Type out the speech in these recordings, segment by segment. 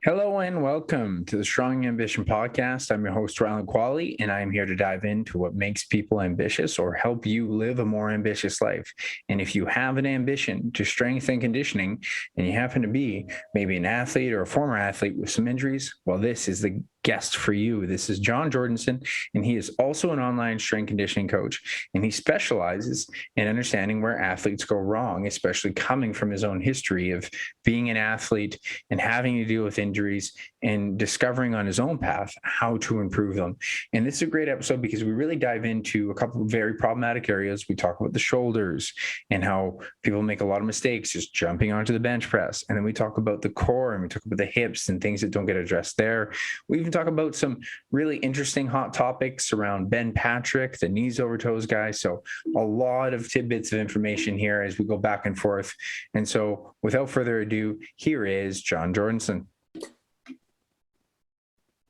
Hello and welcome to the Strong Ambition Podcast. I'm your host, Rhyland, and I'm here to dive into what makes people ambitious or help you live a more ambitious life. And if you have an ambition to strength and conditioning, and you happen to be maybe an athlete or a former athlete with some injuries, well, this is the guest for you. This is Jon Jorundson, and he is also an online strength conditioning coach, and he specializes in understanding where athletes go wrong, especially coming from his own history of being an athlete and having to deal with injuries and discovering on his own path how to improve them. And this is a great episode because we really dive into a couple of very problematic areas. We talk about the shoulders and how people make a lot of mistakes just jumping onto the bench press. And then we talk about the core and we talk about the hips and things that don't get addressed there. We even talk about some really interesting hot topics around Ben Patrick, the knees over toes guy. So a lot of tidbits of information here as we go back and forth. And so without further ado, here is Jon Jorundson.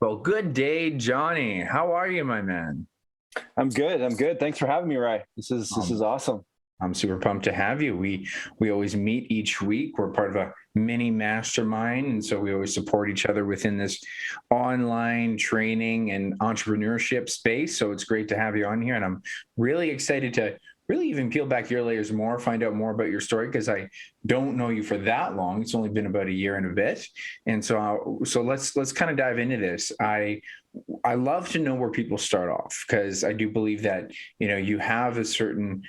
Well, good day, Jonny. How are you, my man? I'm good. Thanks for having me, Rye. This is awesome. I'm super pumped to have you. We always meet each week. We're part of a mini mastermind, and so we always support each other within this online training and entrepreneurship space. So it's great to have you on here, and I'm really excited to really even peel back your layers more, find out more about your story, because I don't know you for that long. It's only been about a year and a bit. And so let's kind of dive into this. I love to know where people start off, because I do believe that, you have a certain,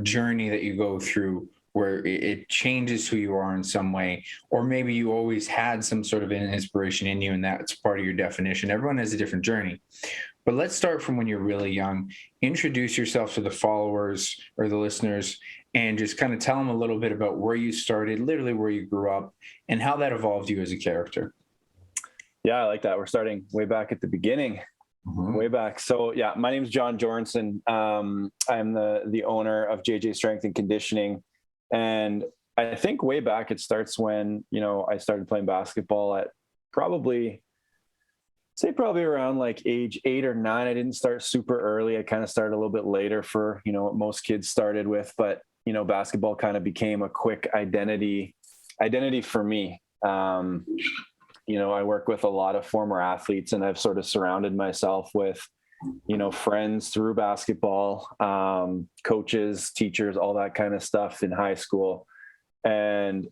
journey that you go through where it changes who you are in some way, or maybe you always had some sort of an inspiration in you and that's part of your definition. Everyone has a different journey. But let's start from when you're really young. Introduce yourself to the followers or the listeners and just kind of tell them a little bit about where you started, literally where you grew up, and how that evolved you as a character. Yeah, I like that. We're starting way back at the beginning, way back. So yeah, my name is Jon Jorundson. I'm the owner of JJ Strength and Conditioning. And I think way back it starts when, I started playing basketball at probably around like age 8 or 9. I didn't start super early. I kind of started a little bit later for, what most kids started with, but, basketball kind of became a quick identity for me. I work with a lot of former athletes, and I've sort of surrounded myself with, friends through basketball, coaches, teachers, all that kind of stuff in high school. And,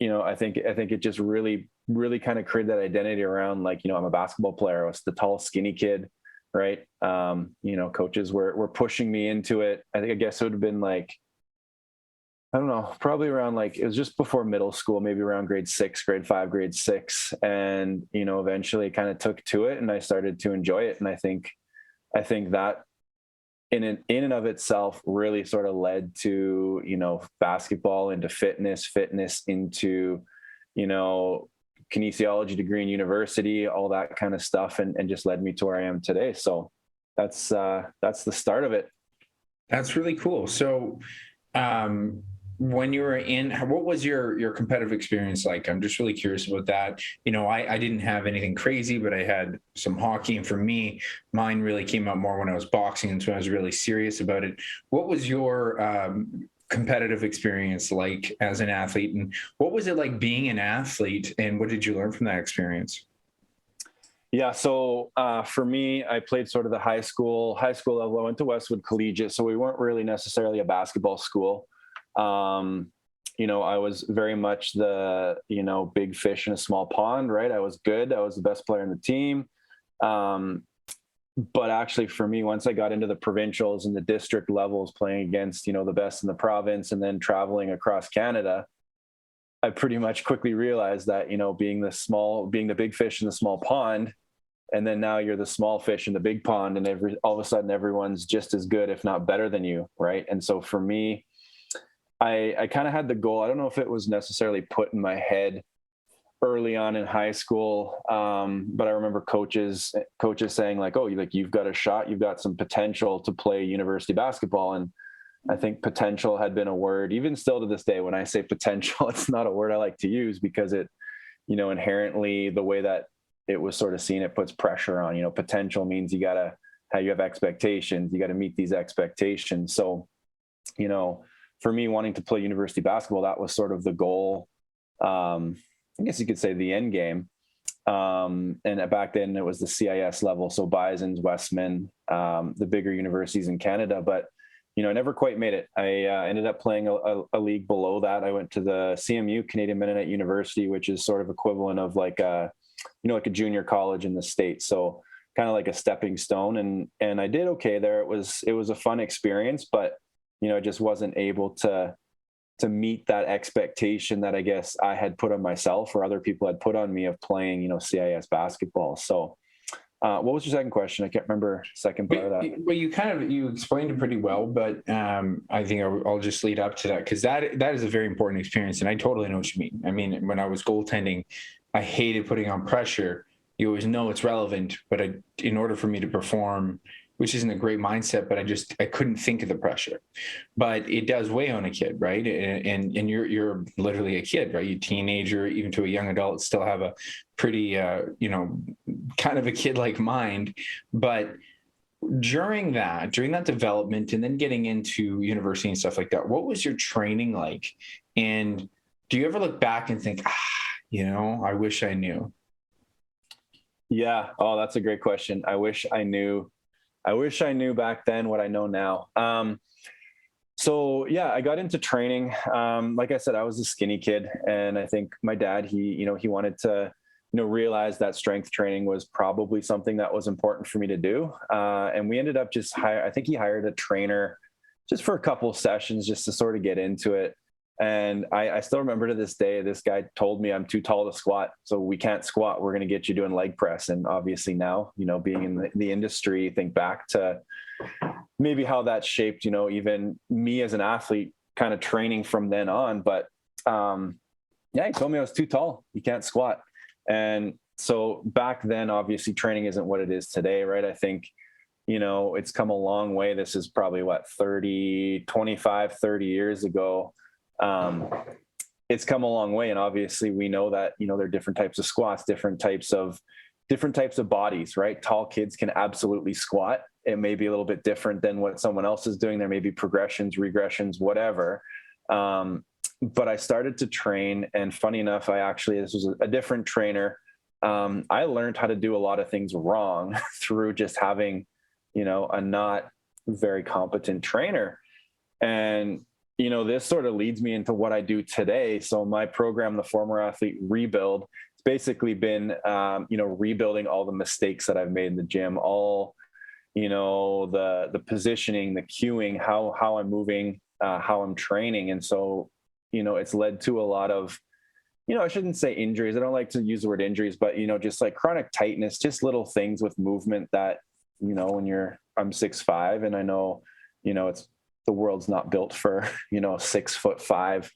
I think it just really kind of created that identity around, like, I'm a basketball player. I was the tall, skinny kid, right? Coaches were pushing me into it. I guess it would have been like, I don't know, probably around like, it was just before middle school, maybe around grade 5, grade 6. And, eventually kind of took to it and I started to enjoy it. And I think that in and of itself really sort of led to, basketball into fitness into, kinesiology degree in university, all that kind of stuff. And just led me to where I am today. So that's the start of it. That's really cool. So, when you were what was your competitive experience like? I'm just really curious about that. I didn't have anything crazy, but I had some hockey. And for me, mine really came out more when I was boxing. And so I was really serious about it. What was your competitive experience like as an athlete? And what was it like being an athlete? And what did you learn from that experience? Yeah. So for me, I played sort of the high school level. I went to Westwood Collegiate. So we weren't really necessarily a basketball school. I was very much the, big fish in a small pond, right? I was good. I was the best player in the team. But actually for me, once I got into the provincials and the district levels, playing against, the best in the province and then traveling across Canada, I pretty much quickly realized that, being the big fish in the small pond, and then now you're the small fish in the big pond, and all of a sudden everyone's just as good, if not better than you. Right. And so for me, I kind of had the goal. I don't know if it was necessarily put in my head early on in high school. But I remember coaches saying like, oh, you've got a shot, you've got some potential to play university basketball. And I think potential had been a word, even still to this day, when I say potential, it's not a word I like to use because it, inherently the way that it was sort of seen, it puts pressure on, potential means you have expectations, you got to meet these expectations. So, for me wanting to play university basketball, that was sort of the goal. I guess you could say the end game. And back then it was the CIS level. So Bisons, Westman, the bigger universities in Canada, but I never quite made it. I ended up playing a league below that. I went to the CMU, Canadian Mennonite University, which is sort of equivalent of like a junior college in the States. So kind of like a stepping stone. And I did okay there. It was a fun experience, but I just wasn't able to meet that expectation that I guess I had put on myself or other people had put on me of playing, CIS basketball. So what was your second question? I can't remember the second part of that. Well, you explained it pretty well, but I think I'll just lead up to that, because that is a very important experience, and I totally know what you mean. I mean, when I was goaltending, I hated putting on pressure. You always know it's relevant, but in order for me to perform, which isn't a great mindset, but I couldn't think of the pressure. But it does weigh on a kid, right? And you're literally a kid, right? You teenager, even to a young adult, still have a pretty, kind of a kid-like mind. But during that development, and then getting into university and stuff like that, what was your training like? And do you ever look back and think, I wish I knew? Yeah. Oh, that's a great question. I wish I knew back then what I know now. So yeah, I got into training. Like I said, I was a skinny kid, and I think my dad, he wanted to, realize that strength training was probably something that was important for me to do. And we ended up I think he hired a trainer just for a couple of sessions just to sort of get into it. And I still remember to this day, this guy told me I'm too tall to squat, so we can't squat. We're going to get you doing leg press. And obviously now, being in the industry, think back to maybe how that shaped, even me as an athlete, kind of training from then on. But he told me I was too tall. You can't squat. And so back then, obviously training isn't what it is today, right? I think, it's come a long way. This is probably 25, 30 years ago. It's come a long way. And obviously we know that, there are different types of squats, different types of bodies, right? Tall kids can absolutely squat. It may be a little bit different than what someone else is doing. There may be progressions, regressions, whatever. But I started to train, and funny enough, this was a different trainer. I learned how to do a lot of things wrong through just having, a not very competent trainer. And this sort of leads me into what I do today. So my program, the Former Athlete Rebuild, it's basically been, rebuilding all the mistakes that I've made in the gym, all, the positioning, the cueing, how I'm moving, how I'm training. And so, it's led to a lot of, I shouldn't say injuries. I don't like to use the word injuries, but, just like chronic tightness, just little things with movement that, when I'm 6'5", and I know, the world's not built for, 6'5"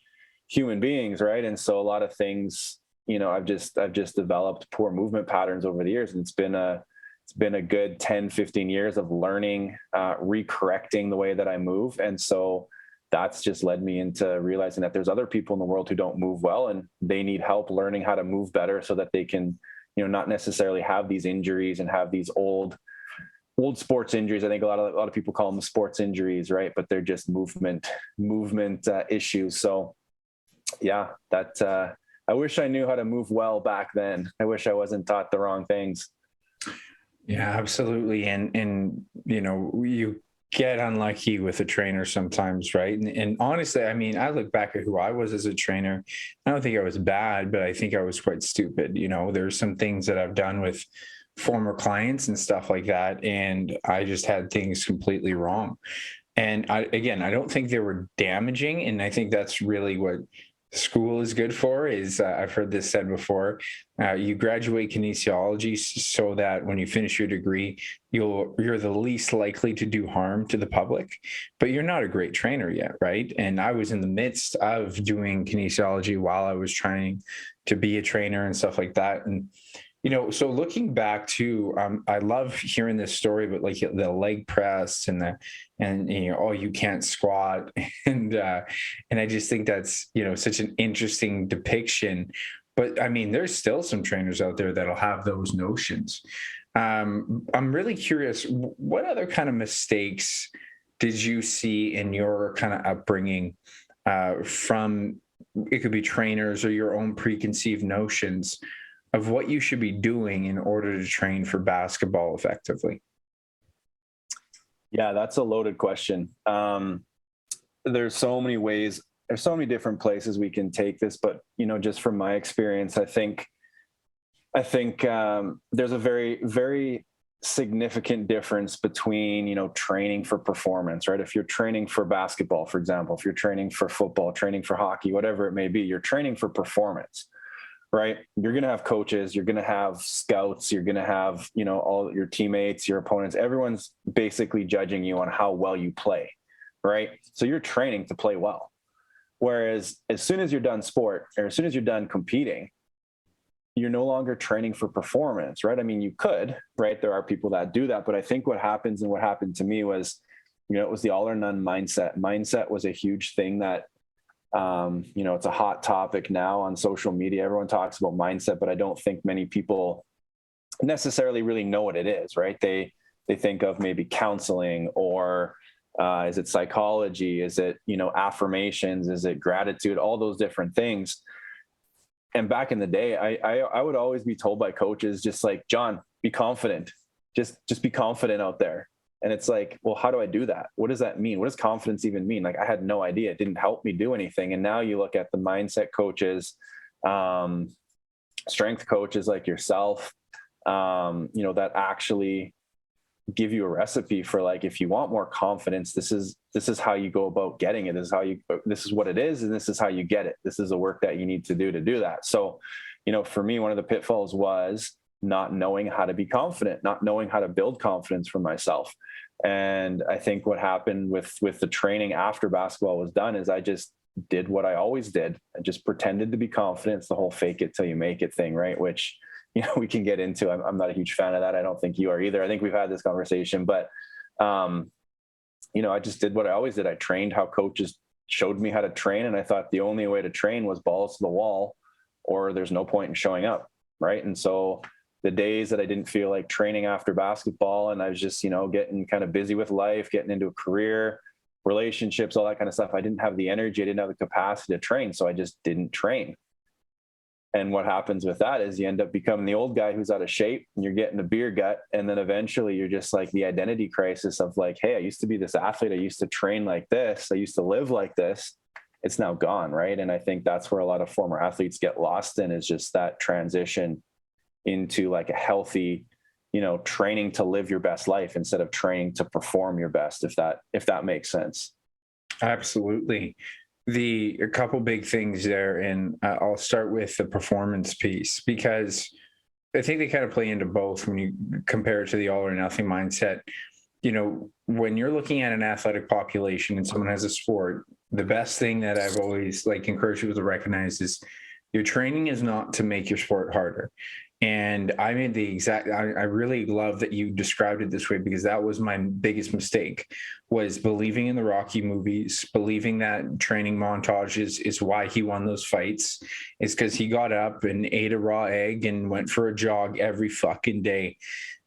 human beings. Right. And so a lot of things, I've just developed poor movement patterns over the years. And it's been a good 10, 15 years of learning, recorrecting the way that I move. And so that's just led me into realizing that there's other people in the world who don't move well, and they need help learning how to move better so that they can, not necessarily have these injuries and have these old sports injuries. I think a lot of people call them the sports injuries, right? But they're just movement issues. So yeah, I wish I knew how to move well back then. I wish I wasn't taught the wrong things. Yeah, absolutely. And you get unlucky with a trainer sometimes, right? And honestly, I mean, I look back at who I was as a trainer. I don't think I was bad, but I think I was quite stupid. There's some things that I've done with former clients and stuff like that, and I just had things completely wrong. And I don't think they were damaging, and I think that's really what school is good for. Is I've heard this said before, you graduate kinesiology so that when you finish your degree, you're the least likely to do harm to the public, but you're not a great trainer yet, right? And I was in the midst of doing kinesiology while I was trying to be a trainer and stuff like that. And so looking back to, I love hearing this story, but like the leg press and you can't squat. And I just think that's, such an interesting depiction. But I mean, there's still some trainers out there that'll have those notions. I'm really curious, what other kind of mistakes did you see in your kind of upbringing from it could be trainers or your own preconceived notions of what you should be doing in order to train for basketball effectively? Yeah, that's a loaded question. There's so many ways, there's so many different places we can take this, but just from my experience, I think there's a very, very significant difference between training for performance, right? If you're training for basketball, for example, if you're training for football, training for hockey, whatever it may be, you're training for performance, right? You're going to have coaches, you're going to have scouts, you're going to have all your teammates, your opponents, everyone's basically judging you on how well you play, right? So you're training to play well. Whereas as soon as you're done sport, or as soon as you're done competing, you're no longer training for performance, right? I mean, you could, right? There are people that do that, but I think what happens, and what happened to me was, it was the all or none mindset. Mindset was a huge thing that, it's a hot topic now on social media. Everyone talks about mindset, but I don't think many people necessarily really know what it is, right? They think of maybe counseling, or is it psychology? Is it, affirmations? Is it gratitude? All those different things. And back in the day, I would always be told by coaches, just like, John, be confident, just be confident out there. And it's like, well, how do I do that? What does that mean? What does confidence even mean? Like, I had no idea. It didn't help me do anything. And now you look at the mindset coaches, strength coaches like yourself, that actually give you a recipe for, like, if you want more confidence, this is how you go about getting it. This is what it is. And this is how you get it. This is the work that you need to do that. So, for me, one of the pitfalls was not knowing how to be confident, not knowing how to build confidence for myself. And I think what happened with the training after basketball was done is I just did what I always did. I just pretended to be confident. It's the whole fake it till you make it thing, right? Which, we can get into. I'm not a huge fan of that. I don't think you are either. I think we've had this conversation, but, I just did what I always did. I trained how coaches showed me how to train. And I thought the only way to train was balls to the wall, or there's no point in showing up. Right. And so the days that I didn't feel like training after basketball, and I was just, getting kind of busy with life, getting into a career, relationships, all that kind of stuff, I didn't have the energy. I didn't have the capacity to train. So I just didn't train. And what happens with that is you end up becoming the old guy who's out of shape, and you're getting a beer gut. And then eventually you're just like the identity crisis of like, hey, I used to be this athlete. I used to train like this. I used to live like this. It's now gone. Right. And I think that's where a lot of former athletes get lost in, is just that transition into like a healthy, training to live your best life instead of training to perform your best, if that makes sense. Absolutely. A couple big things there, and I'll start with the performance piece, because I think they kind of play into both when you compare it to the all or nothing mindset. When you're looking at an athletic population and someone has a sport, the best thing that I've always encouraged people to recognize is your training is not to make your sport harder. And I made I really love that you described it this way, because that was my biggest mistake, was believing in the Rocky movies, believing that training montages is why he won those fights. It's because he got up and ate a raw egg and went for a jog every fucking day.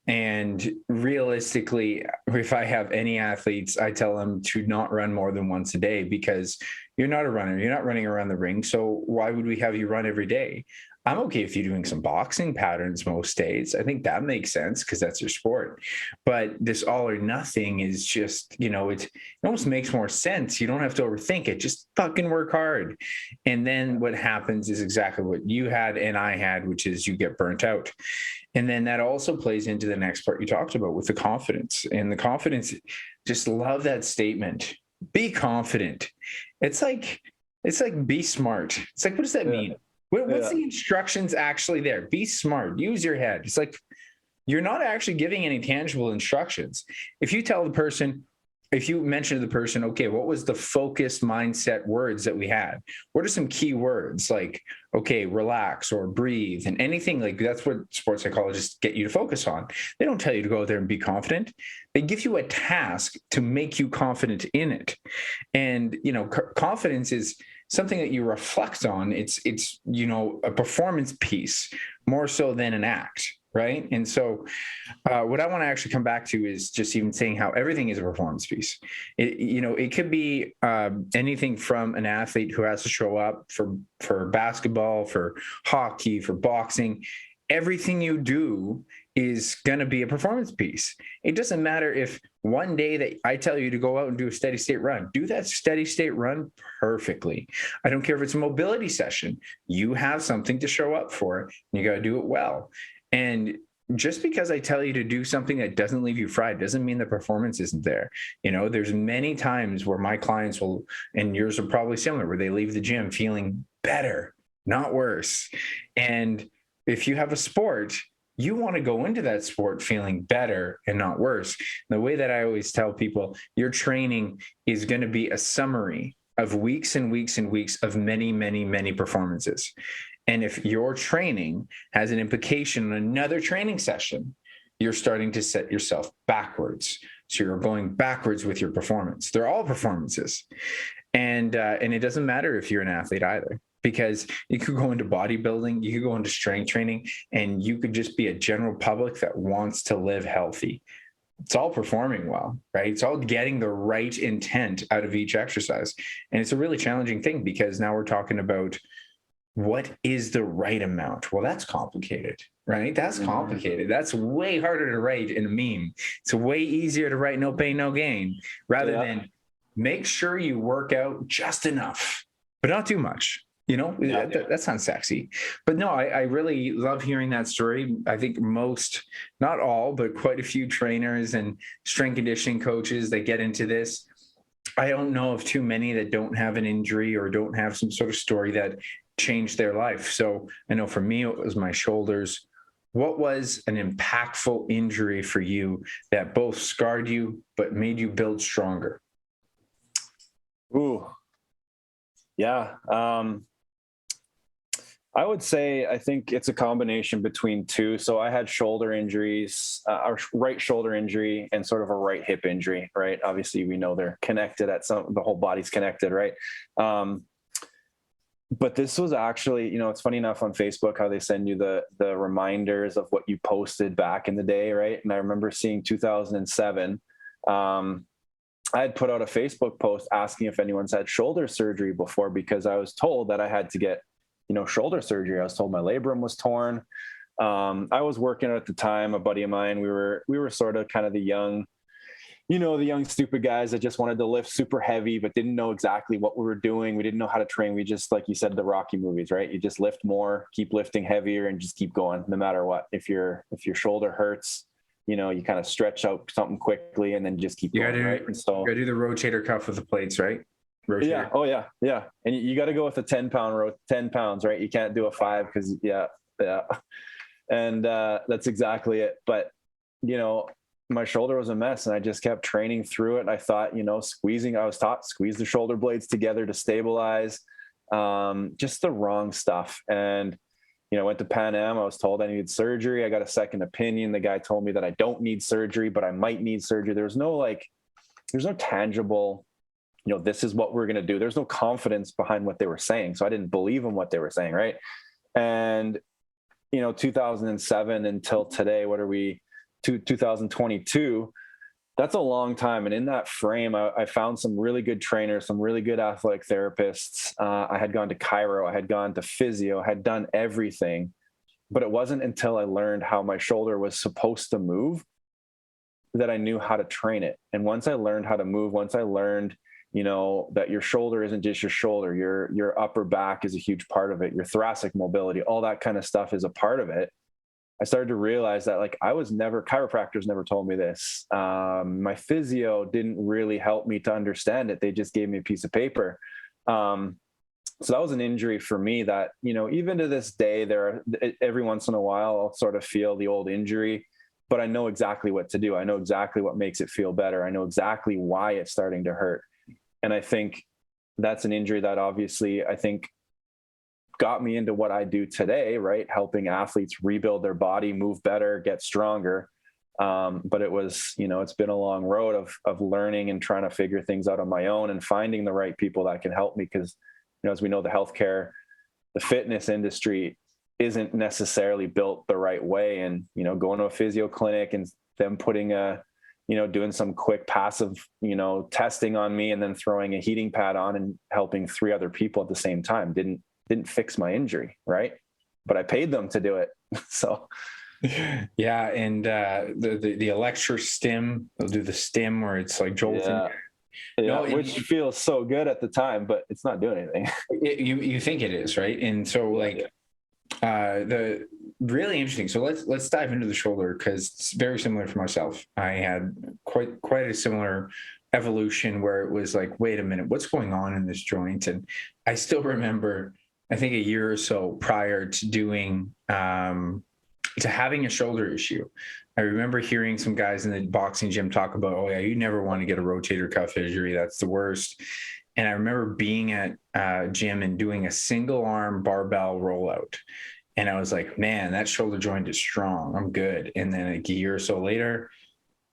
And realistically, if I have any athletes, I tell them to not run more than once a day, because you're not a runner. You're not running around the ring. So why would we have you run every day? I'm okay if you're doing some boxing patterns most days. I think that makes sense because that's your sport. But this all or nothing is just, it almost makes more sense. You don't have to overthink it. Just fucking work hard. And then what happens is exactly what you had and I had, which is you get burnt out. And then that also plays into the next part you talked about with the confidence. And the confidence, just love that statement. Be confident. It's like be smart. It's like, what does that mean? What's the instructions actually there? Be smart. Use your head. It's like you're not actually giving any tangible instructions. If you mention to the person, okay, what was the focused mindset words that we had? What are some key words like, okay, relax or breathe, and anything like that's what sports psychologists get you to focus on. They don't tell you to go out there and be confident. They give you a task to make you confident in it. And, confidence is something that you reflect on. It's a performance piece more so than an act. right? And so what I want to actually come back to is just even saying how everything is a performance piece. It could be anything from an athlete who has to show up for basketball, for hockey, for boxing. Everything you do is going to be a performance piece. It doesn't matter if one day that I tell you to go out and do a steady state run, do that steady state run perfectly. I don't care if it's a mobility session. You have something to show up for, and you got to do it well. And just because I tell you to do something that doesn't leave you fried doesn't mean the performance isn't there. There's many times where my clients will, and yours are probably similar, where they leave the gym feeling better, not worse. And if you have a sport, you want to go into that sport feeling better and not worse. The way that I always tell people, your training is going to be a summary of weeks and weeks and weeks of many, many, many performances. And if your training has an implication on another training session, you're starting to set yourself backwards. So you're going backwards with your performance. They're all performances. And it doesn't matter if you're an athlete either, because you could go into bodybuilding, you could go into strength training, and you could just be a general public that wants to live healthy. It's all performing well, right? It's all getting the right intent out of each exercise. And it's a really challenging thing, because now we're talking about what is the right amount? Well, that's complicated, right? That's complicated. That's way harder to write in a meme. It's way easier to write no pain, no gain, rather than make sure you work out just enough, but not too much. That sounds sexy, but no, I really love hearing that story. I think most, not all, but quite a few trainers and strength conditioning coaches that get into this, I don't know of too many that don't have an injury or don't have some sort of story that changed their life. So I know for me, it was my shoulders. What was an impactful injury for you that both scarred you, but made you build stronger? Ooh, yeah. I would say, I think it's a combination between two. So I had shoulder injuries, a right shoulder injury and sort of a right hip injury, right? Obviously we know they're connected the whole body's connected, right? But this was actually, it's funny enough on Facebook, how they send you the reminders of what you posted back in the day. Right. And I remember seeing 2007, I had put out a Facebook post asking if anyone's had shoulder surgery before, because I was told that I had to get shoulder surgery. I was told my labrum was torn. I was working at the time, a buddy of mine, we were sort of kind of the young stupid guys that just wanted to lift super heavy, but didn't know exactly what we were doing. We didn't know how to train. We just, like you said, the Rocky movies, right? You just lift more, keep lifting heavier, and just keep going no matter what. If your shoulder hurts, you kind of stretch out something quickly and then just keep going, right? And so you gotta do the rotator cuff with the plates, right? Rotator. Yeah. Oh yeah. Yeah. And you got to go with a 10 pounds, right? You can't do a 5 because yeah. And that's exactly it. But, my shoulder was a mess and I just kept training through it. And I thought, I was taught squeeze the shoulder blades together to stabilize, just the wrong stuff. And, went to Pan Am. I was told I needed surgery. I got a second opinion. The guy told me that I don't need surgery, but I might need surgery. There's no tangible, this is what we're going to do. There's no confidence behind what they were saying. So I didn't believe in what they were saying. Right. And, 2007 until today, what are we, 2022, that's a long time. And in that frame, I found some really good trainers, some really good athletic therapists. I had gone to chiro, I had gone to physio, I had done everything, but it wasn't until I learned how my shoulder was supposed to move that I knew how to train it. And once I learned how to move, once I learned, that your shoulder isn't just your shoulder, your upper back is a huge part of it. Your thoracic mobility, all that kind of stuff is a part of it. I started to realize that chiropractors never told me this. My physio didn't really help me to understand it. They just gave me a piece of paper. So that was an injury for me that, even to this day, every once in a while, I'll sort of feel the old injury, but I know exactly what to do. I know exactly what makes it feel better. I know exactly why it's starting to hurt. And I think that's an injury that obviously got me into what I do today, right? Helping athletes rebuild their body, move better, get stronger. But it was, it's been a long road of learning and trying to figure things out on my own and finding the right people that can help me. Because, as we know, the healthcare, the fitness industry, isn't necessarily built the right way. And, going to a physio clinic and them putting doing some quick passive, testing on me and then throwing a heating pad on and helping 3 other people at the same time didn't fix my injury. Right. But I paid them to do it. So. Yeah. And the electro stim, they'll do the stim where it's like jolting. Yeah, which feels so good at the time, but it's not doing anything. You think it is, right? And so the really interesting. So let's dive into the shoulder, because it's very similar for myself. I had quite a similar evolution where it was like, wait a minute, what's going on in this joint? And I still remember, I think a year or so prior to doing to having a shoulder issue, I remember hearing some guys in the boxing gym talk about, oh yeah, you never want to get a rotator cuff injury. That's the worst. And I remember being at gym and doing a single arm barbell rollout. And I was like, man, that shoulder joint is strong. I'm good. And then a year or so later,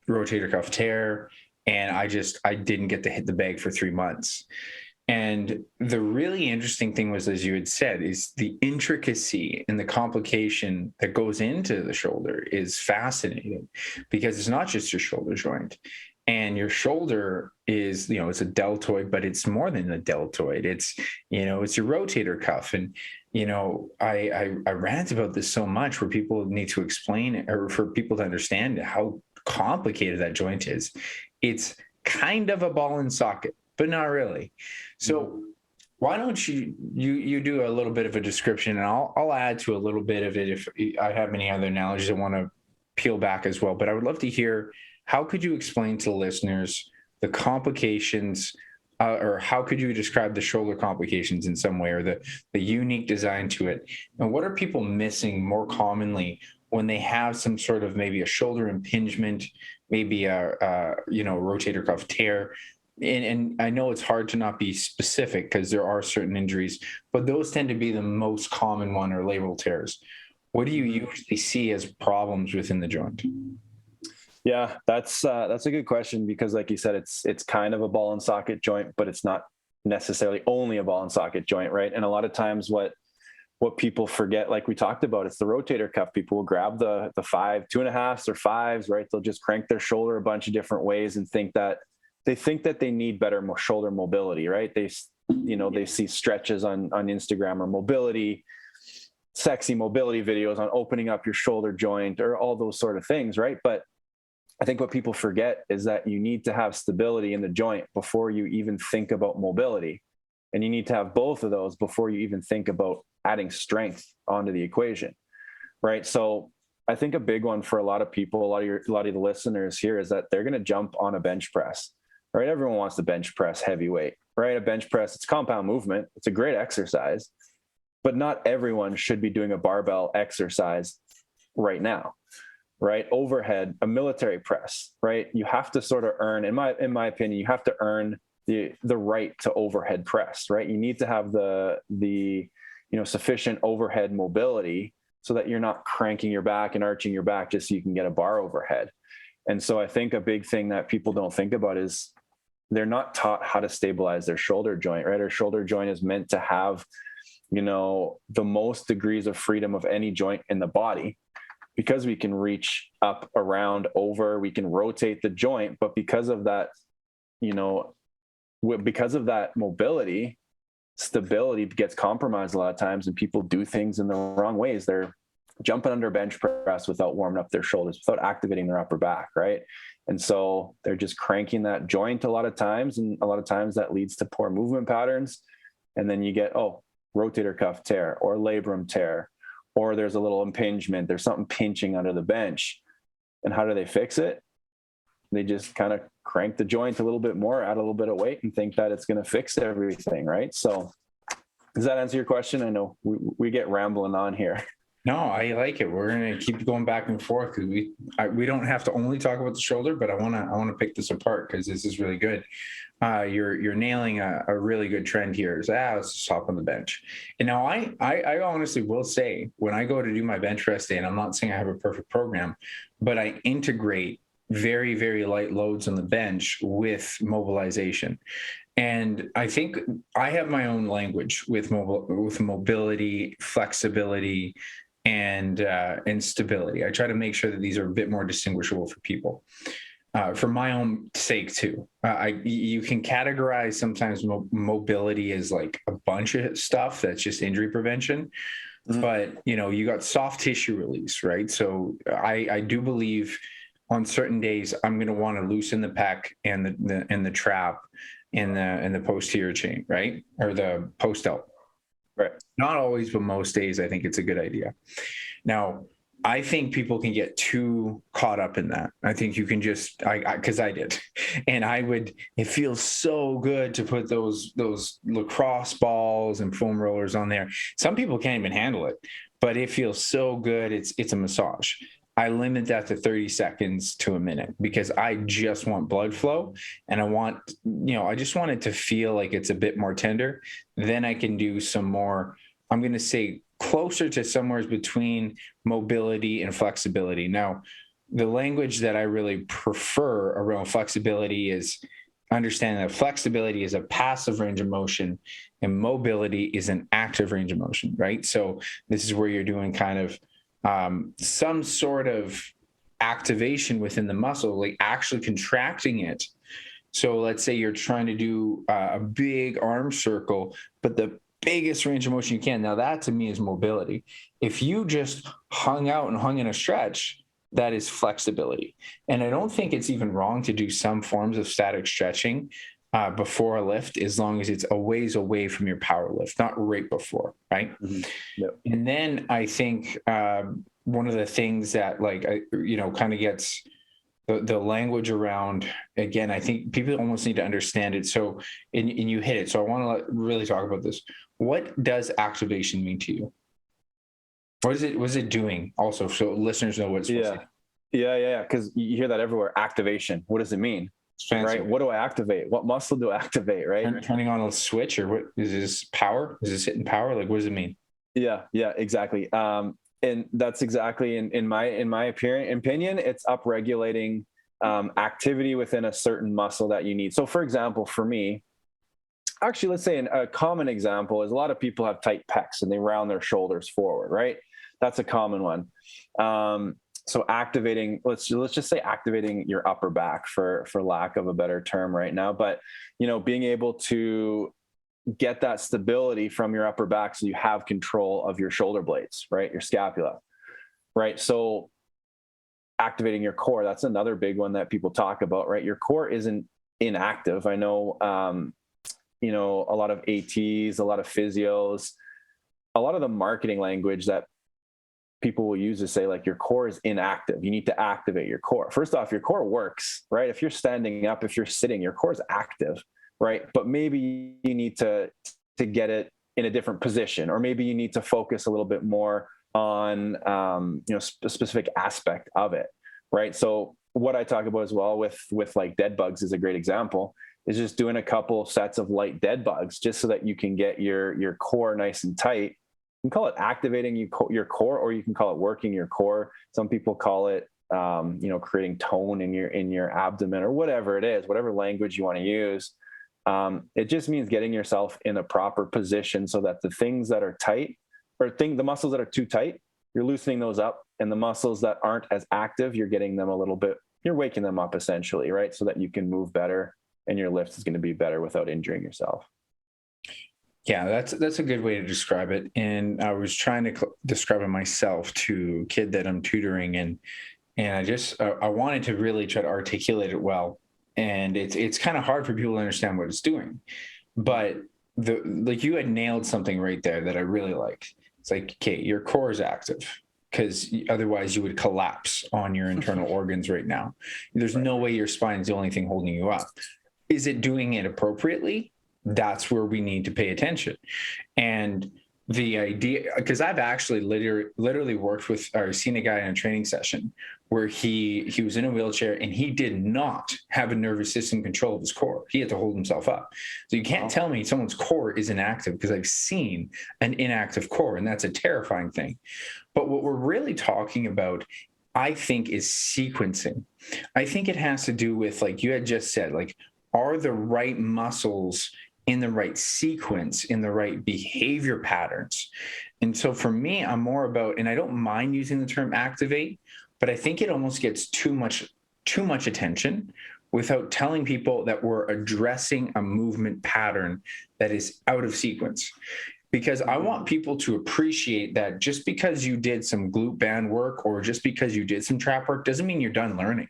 rotator cuff tear. And I didn't get to hit the bag for 3 months. And the really interesting thing was, as you had said, is the intricacy and the complication that goes into the shoulder is fascinating, because it's not just your shoulder joint. And your shoulder is, it's a deltoid, but it's more than a deltoid. It's, it's your rotator cuff. And, I rant about this so much, where people need to explain it, or for people to understand how complicated that joint is. It's kind of a ball and socket, but not really. So why don't you do a little bit of a description, and I'll add to a little bit of it if I have any other analogies I want to peel back as well. But I would love to hear, how could you explain to listeners the complications, or how could you describe the shoulder complications in some way, or the unique design to it? And what are people missing more commonly when they have some sort of maybe a shoulder impingement, maybe a rotator cuff tear? And I know it's hard to not be specific, because there are certain injuries, but those tend to be the most common one, or labral tears. What do you usually see as problems within the joint? Yeah, that's a good question, because like you said, it's kind of a ball and socket joint, but it's not necessarily only a ball and socket joint, right? And a lot of times what people forget, like we talked about, it's the rotator cuff. People will grab the 2.5s or 5s, right? They'll just crank their shoulder a bunch of different ways and think that they need better shoulder mobility, right? They see stretches on Instagram, or sexy mobility videos on opening up your shoulder joint, or all those sort of things, right? But I think what people forget is that you need to have stability in the joint before you even think about mobility. And you need to have both of those before you even think about adding strength onto the equation, right? So I think a big one for a lot of people, a lot of the listeners here, is that they're going to jump on a bench press, right? Everyone wants to bench press heavyweight, right? A bench press, it's compound movement. It's a great exercise, but not everyone should be doing a barbell exercise right now, right? Overhead, a military press, right? You have to sort of earn, in my opinion, you have to earn the right to overhead press, right? You need to have the sufficient overhead mobility so that you're not cranking your back and arching your back just so you can get a bar overhead. And so I think a big thing that people don't think about is they're not taught how to stabilize their shoulder joint, right? Our shoulder joint is meant to have, the most degrees of freedom of any joint in the body, because we can reach up, around, over, we can rotate the joint. But because of that, because of that mobility, stability gets compromised a lot of times, and people do things in the wrong ways. They're jumping under bench press without warming up their shoulders, without activating their upper back, right? And so they're just cranking that joint a lot of times, and a lot of times that leads to poor movement patterns. And then you get, rotator cuff tear, or labrum tear, or there's a little impingement, there's something pinching under the bench. And how do they fix it? They just kind of crank the joint a little bit more, add a little bit of weight, and think that it's going to fix everything, right? So does that answer your question? I know we get rambling on here. No, I like it. We're going to keep going back and forth, because we don't have to only talk about the shoulder, but I want to pick this apart, because this is really good. You're nailing a really good trend here. Let's just hop on the bench. And now I honestly will say, when I go to do my bench press day, and I'm not saying I have a perfect program, but I integrate very, very light loads on the bench with mobilization. And I think I have my own language with mobility, flexibility, and stability. I try to make sure that these are a bit more distinguishable for people, for my own sake too. You can categorize sometimes mobility as like a bunch of stuff that's just injury prevention, but you got soft tissue release, right? So I do believe on certain days I'm going to want to loosen the pec and the trap in the posterior chain, right, or the post delt. Right. Not always, but most days I think it's a good idea. Now, I think people can get too caught up in that. I think you can just, because I did, and it feels so good to put those lacrosse balls and foam rollers on there. Some people can't even handle it, but it feels so good. It's a massage. I limit that to 30 seconds to a minute because I just want blood flow, and I just want it to feel like it's a bit more tender. Then I can do some more, I'm going to say closer to somewhere between mobility and flexibility. Now, the language that I really prefer around flexibility is understanding that flexibility is a passive range of motion and mobility is an active range of motion, right? So this is where you're doing kind of some sort of activation within the muscle, like actually contracting it. So let's say you're trying to do a big arm circle, but the biggest range of motion you can. Now that to me is mobility. If you just hung out and hung in a stretch, that is flexibility. And I don't think it's even wrong to do some forms of static stretching before a lift, as long as it's a ways away from your power lift, not right before, right? Mm-hmm. Yep. And then I think one of the things that kind of gets the language around, again, I think people almost need to understand it. So, and you hit it. So I want to really talk about this. What does activation mean to you? What is it doing also? So listeners know what it's supposed to do. Yeah. Because you hear that everywhere. Activation. What does it mean? Right. What do I activate? What muscle do I activate? Right. Turning on a switch, or what is this power? Is this hitting power? Like, what does it mean? Yeah, exactly. And that's exactly in my opinion, it's upregulating activity within a certain muscle that you need. So for example, for me, actually, let's say a common example is a lot of people have tight pecs and they round their shoulders forward, right? That's a common one. So activating, let's just say activating your upper back for lack of a better term right now, but being able to get that stability from your upper back so you have control of your shoulder blades, right? Your scapula, right? So activating your core, that's another big one that people talk about, right? Your core isn't inactive. I know, a lot of ATs, a lot of physios, a lot of the marketing language that people will use to say like your core is inactive. You need to activate your core. First off, your core works, right? If you're standing up, if you're sitting, your core is active, right? But maybe you need to get it in a different position, or maybe you need to focus a little bit more on a specific aspect of it, right? So what I talk about as well with like dead bugs is a great example, is just doing a couple sets of light dead bugs just so that you can get your core nice and tight. You can call it activating your core, or you can call it working your core. Some people call it creating tone in your abdomen, or whatever it is, whatever language you want to use. It just means getting yourself in a proper position so that the things that are tight, the muscles that are too tight, you're loosening those up, and the muscles that aren't as active, you're getting them you're waking them up essentially, right? So that you can move better and your lift is going to be better without injuring yourself. Yeah, that's a good way to describe it. And I was trying to describe it myself to a kid that I'm tutoring, and I wanted to really try to articulate it well. And it's kind of hard for people to understand what it's doing, but you had nailed something right there that I really liked. It's like, okay, your core is active, because otherwise you would collapse on your internal organs right now. There's no way your spine is the only thing holding you up. Is it doing it appropriately? That's where we need to pay attention. And the idea, because I've actually literally worked with or seen a guy in a training session where he was in a wheelchair and he did not have a nervous system control of his core. He had to hold himself up. So you can't tell me someone's core is inactive, because I've seen an inactive core, and that's a terrifying thing. But what we're really talking about, I think, is sequencing. I think it has to do with, like you had just said, like are the right muscles in the right sequence, in the right behavior patterns. And so for me, I'm more about, and I don't mind using the term activate, but I think it almost gets too much attention without telling people that we're addressing a movement pattern that is out of sequence. Because I want people to appreciate that just because you did some glute band work or just because you did some trap work doesn't mean you're done learning.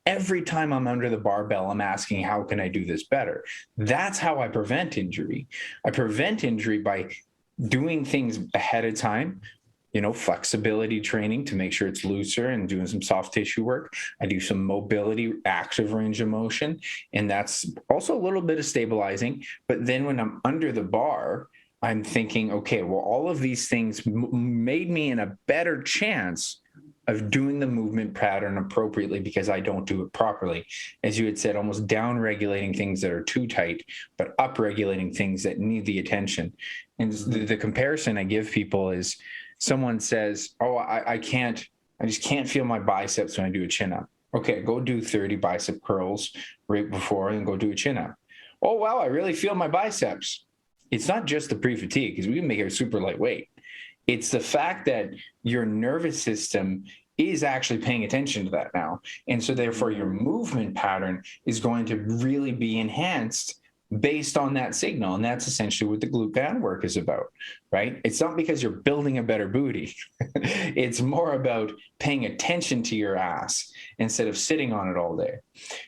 Every time I'm under the barbell, I'm asking, how can I do this better? That's how I prevent injury. I prevent injury by doing things ahead of time, flexibility training to make sure it's looser and doing some soft tissue work. I do some mobility, active range of motion, and that's also a little bit of stabilizing. But then when I'm under the bar, I'm thinking, okay, well, all of these things made me in a better chance of doing the movement pattern appropriately because I don't do it properly. As you had said, almost down regulating things that are too tight, but up regulating things that need the attention. And the comparison I give people is someone says, oh, I just can't feel my biceps when I do a chin up. Okay, go do 30 bicep curls right before and go do a chin up. Oh, wow, I really feel my biceps. It's not just the pre-fatigue, because we can make it super lightweight. It's the fact that your nervous system is actually paying attention to that now. And so therefore your movement pattern is going to really be enhanced based on that signal. And that's essentially what the glute band work is about, right? It's not because you're building a better booty. It's more about paying attention to your ass instead of sitting on it all day.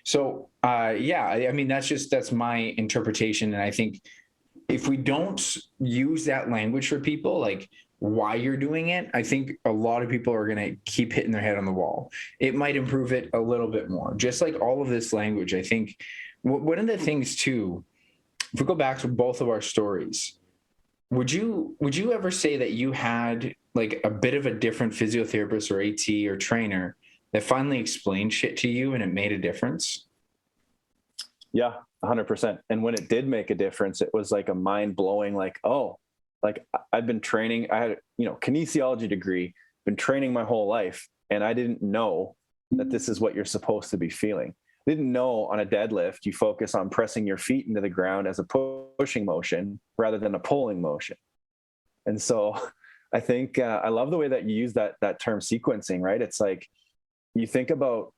So I mean, that's my interpretation. And I think if we don't use that language for people, like why you're doing it, I think a lot of people are going to keep hitting their head on the wall. It might improve it a little bit more. Just like all of this language, I think one of the things too, if we go back to both of our stories, would you ever say that you had like a bit of a different physiotherapist or AT or trainer that finally explained shit to you and it made a difference? Yeah, 100%. And when it did make a difference, it was like a mind blowing, like, oh, like I've been training, I had, kinesiology degree, been training my whole life. And I didn't know that this is what you're supposed to be feeling. I didn't know on a deadlift, you focus on pressing your feet into the ground as a pushing motion rather than a pulling motion. And so I think I love the way that you use that term sequencing, right? It's like, you think about,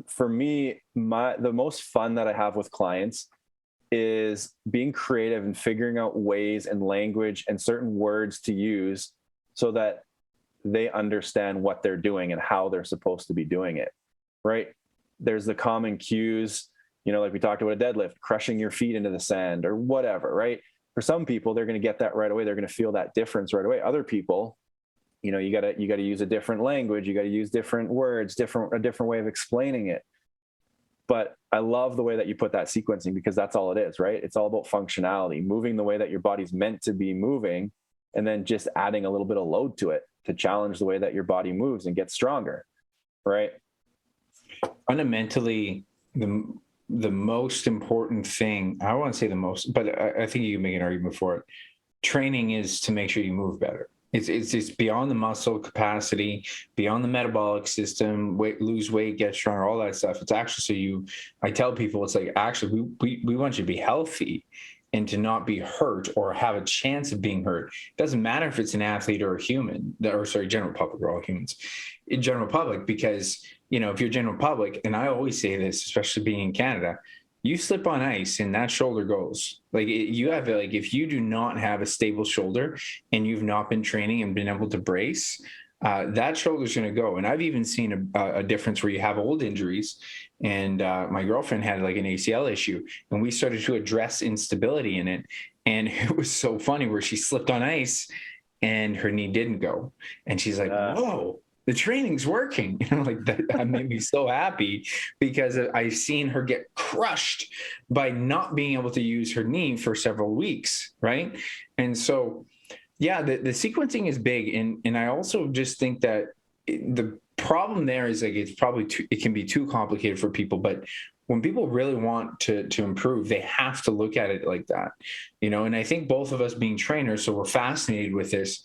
for me, the most fun that I have with clients is being creative and figuring out ways and language and certain words to use so that they understand what they're doing and how they're supposed to be doing it, right? There's the common cues, like we talked about a deadlift, crushing your feet into the sand or whatever, right? For some people, they're going to get that right away. They're going to feel that difference right away. Other people, you gotta use a different language. You got to use different words, a different way of explaining it. But I love the way that you put that sequencing, because that's all it is, right? It's all about functionality, moving the way that your body's meant to be moving, and then just adding a little bit of load to it to challenge the way that your body moves and get stronger, right? Fundamentally, the most important thing, I want to say the most, but I think you can make an argument for it. Training is to make sure you move better. It's beyond the muscle capacity, beyond the metabolic system, lose weight, get stronger, all that stuff. It's actually I tell people, it's like, actually, we want you to be healthy and to not be hurt or have a chance of being hurt. It doesn't matter if it's an athlete or a human, general public, we're all humans, in general public, because, if you're general public, and I always say this, especially being in Canada, you slip on ice and that shoulder goes. If you do not have a stable shoulder and you've not been training and been able to brace, that shoulder's going to go. And I've even seen a difference where you have old injuries. And my girlfriend had like an ACL issue, and we started to address instability in it. And it was so funny where she slipped on ice and her knee didn't go. And she's like, whoa, the training's working. And I'm like, that made me so happy, because I've seen her get crushed by not being able to use her knee for several weeks, right? And so, yeah, the sequencing is big. And I also just think that the problem there is like, it can be too complicated for people, but when people really want to improve, they have to look at it like that, and I think both of us being trainers, so we're fascinated with this.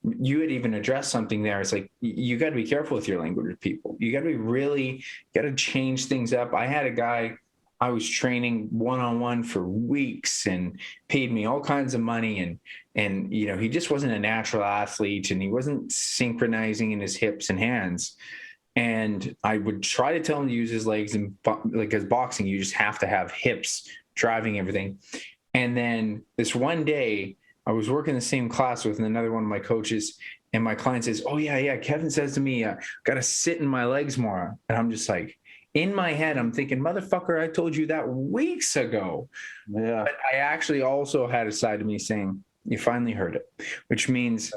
You had even addressed something there. It's like, you got to be careful with your language with people. You got to change things up. I had a guy I was training one-on-one for weeks and paid me all kinds of money. And, you know, he just wasn't a natural athlete and he wasn't synchronizing in his hips and hands. And I would try to tell him to use his legs, and like as boxing, you just have to have hips driving everything. And then this one day I was working the same class with another one of my coaches, and my client says, "Oh yeah. Kevin says to me, got to sit in my legs more." And I'm just like, in my head, I'm thinking, motherfucker, I told you that weeks ago. Yeah. But I actually also had a side of me saying, you finally heard it, which means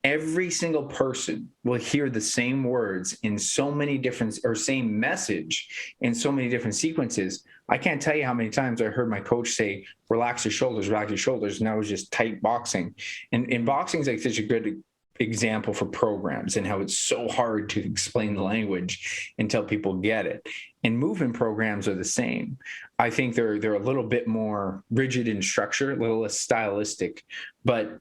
every single person will hear the same words in so many different, or same message in so many different sequences. I can't tell you how many times I heard my coach say, relax your shoulders, and that was just tight boxing. And boxing is like such a good example for programs and how it's so hard to explain the language until people get it. And movement programs are the same. I think they're a little bit more rigid in structure, a little less stylistic, but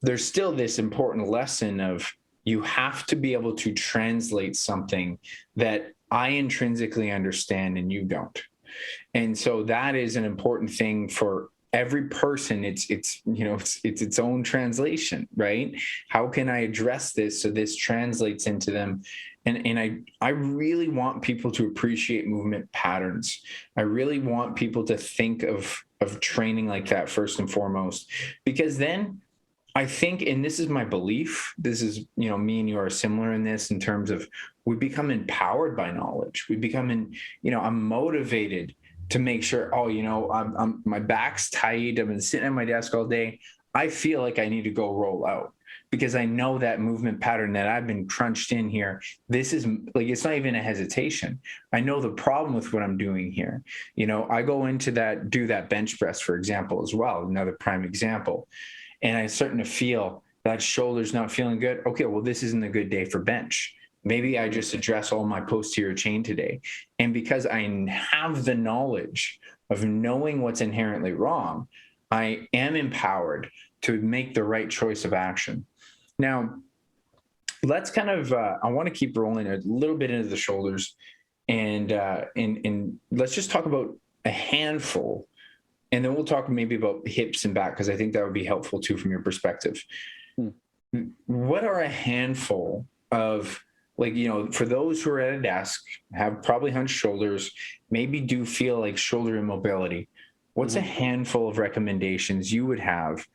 there's still this important lesson of you have to be able to translate something that I intrinsically understand and you don't. And so that is an important thing for every person. It's its own translation, right? How can I address this so this translates into them? And I really want people to appreciate movement patterns. I really want people to think of training like that first and foremost, because then I think, and this is my belief, this is, me and you are similar in this, in terms of we become empowered by knowledge. We become I'm motivated to make sure, I'm my back's tight. I've been sitting at my desk all day. I feel like I need to go roll out because I know that movement pattern that I've been crunched in here. This is like, it's not even a hesitation. I know the problem with what I'm doing here. I go into do that bench press, for example, as well. Another prime example. And I'm starting to feel that shoulder's not feeling good. Okay, well, this isn't a good day for bench. Maybe I just address all my posterior chain today. And because I have the knowledge of knowing what's inherently wrong, I am empowered to make the right choice of action. Now, let's kind of, I want to keep rolling a little bit into the shoulders, and let's just talk about a handful, and then we'll talk maybe about hips and back, because I think that would be helpful too from your perspective. What are a handful of, for those who are at a desk, have probably hunched shoulders, maybe do feel like shoulder immobility, what's a handful of recommendations you would have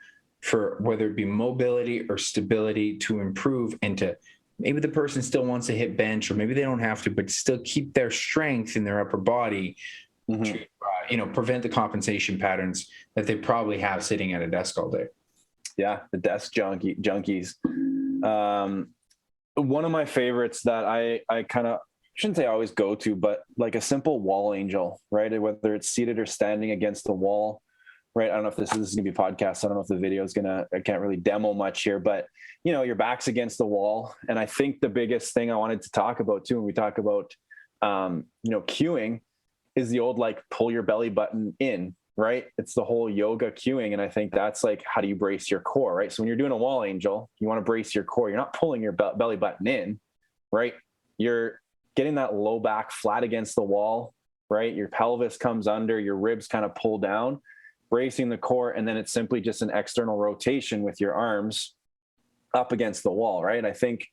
for whether it be mobility or stability to improve, and to maybe the person still wants to hit bench, or maybe they don't have to, but still keep their strength in their upper body to prevent the compensation patterns that they probably have sitting at a desk all day? Yeah, the desk junkies. One of my favorites that I kind of shouldn't say always go to, but like a simple wall angel, right? Whether it's seated or standing against the wall, right? I don't know if this is going to be a podcast. I don't know if the video is I can't really demo much here, but your back's against the wall. And I think the biggest thing I wanted to talk about too, when we talk about, cueing, is the old, pull your belly button in, right? It's the whole yoga cueing. And I think that's how do you brace your core, right? So when you're doing a wall angel, you want to brace your core. You're not pulling your belly button in, right? You're getting that low back flat against the wall, right? Your pelvis comes under, your ribs kind of pull down, bracing the core. And then it's simply just an external rotation with your arms up against the wall, right? I think